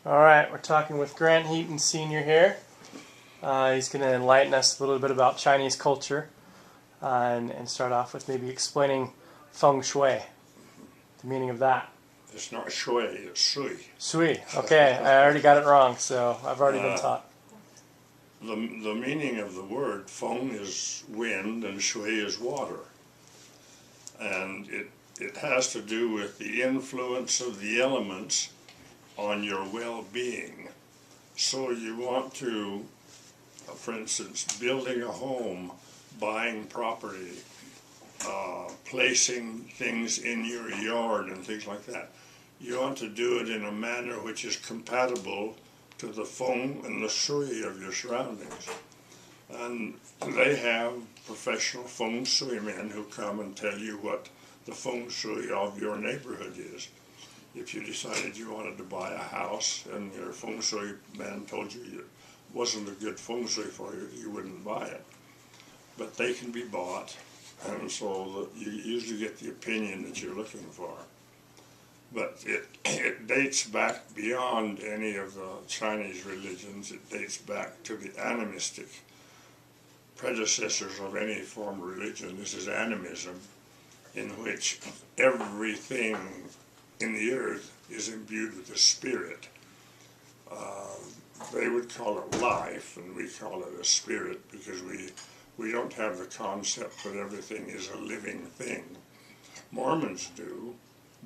All right, we're talking with Grant Heaton Sr. here. He's going to enlighten us a little bit about Chinese culture and start off with maybe explaining Feng Shui, the meaning of that. It's not Shui, it's Shui. Shui, okay, I already got it wrong, so I've already been taught. The meaning of the word Feng is wind and Shui is water. And it has to do with the influence of the elements on your well-being. So you want to, for instance, building a home, buying property, placing things in your yard and things like that. You want to do it in a manner which is compatible to the Feng and the Shui of your surroundings. And they have professional Feng Shui men who come and tell you what the Feng Shui of your neighborhood is. If you decided you wanted to buy a house and your Feng Shui man told you it wasn't a good Feng Shui for you, you wouldn't buy it. But they can be bought, and so you usually get the opinion that you're looking for. But it dates back beyond any of the Chinese religions. It dates back to the animistic predecessors of any form of religion. This is animism, in which everything in the earth is imbued with a spirit. They would call it life, and we call it a spirit because we don't have the concept that everything is a living thing. Mormons do,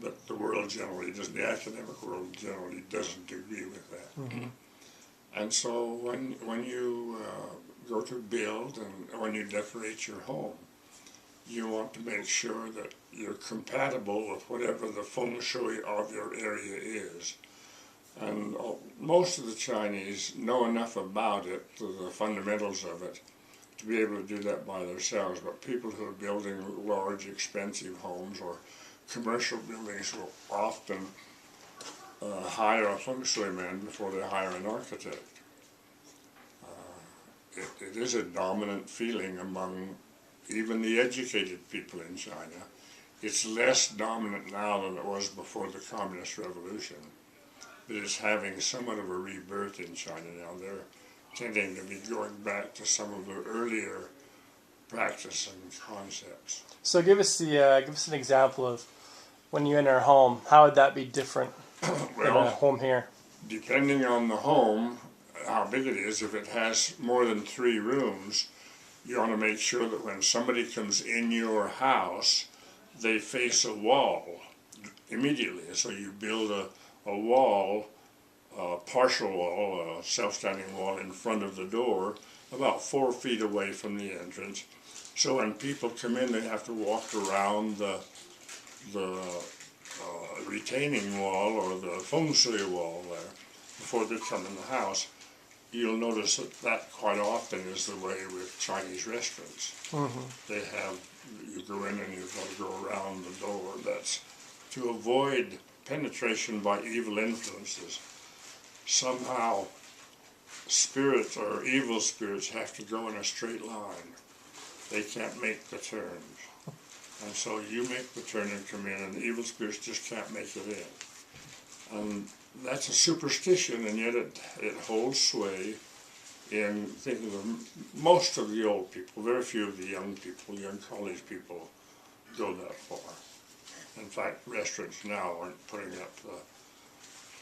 but the world generally doesn't, the academic world generally doesn't agree with that. Mm-hmm. And so when you go to build and when you decorate your home, you want to make sure that you're compatible with whatever the Feng Shui of your area is. And most of the Chinese know enough about it, the fundamentals of it, to be able to do that by themselves. But people who are building large, expensive homes or commercial buildings will often hire a Feng Shui man before they hire an architect. It is a dominant feeling among even the educated people in China. It's less dominant now than it was before the Communist Revolution, but it's having somewhat of a rebirth in China now. They're tending to be going back to some of the earlier practice and concepts. So give us an example of when you enter a home. How would that be different than a home here? Depending on the home, how big it is, if it has more than 3 rooms, you want to make sure that when somebody comes in your house, they face a wall immediately. So you build a wall, a partial wall, a self-standing wall in front of the door, about 4 feet away from the entrance. So when people come in, they have to walk around the retaining wall or the Feng Shui wall there before they come in the house. You'll notice that quite often is the way with Chinese restaurants. Mm-hmm. They have, you go in and you've got to go around the door. That's to avoid penetration by evil influences. Somehow spirits or evil spirits have to go in a straight line. They can't make the turns. And so you make the turn and come in, and the evil spirits just can't make it in. And that's a superstition, and yet it holds sway in thinking of most of the old people. Very few of the young people, young college people, go that far. In fact, restaurants now aren't putting up the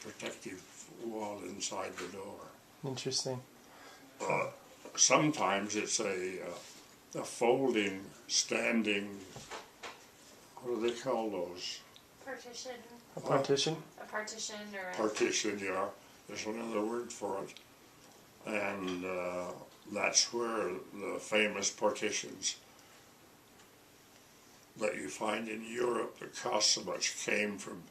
protective wall inside the door. Interesting. Sometimes it's a folding, standing, what do they call those? Partition. A partition? A partition or a... Partition, yeah. There's another word for it. And that's where the famous partitions that you find in Europe that cost so much came from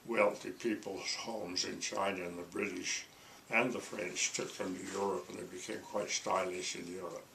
wealthy people's homes in China, and the British and the French took them to Europe, and they became quite stylish in Europe.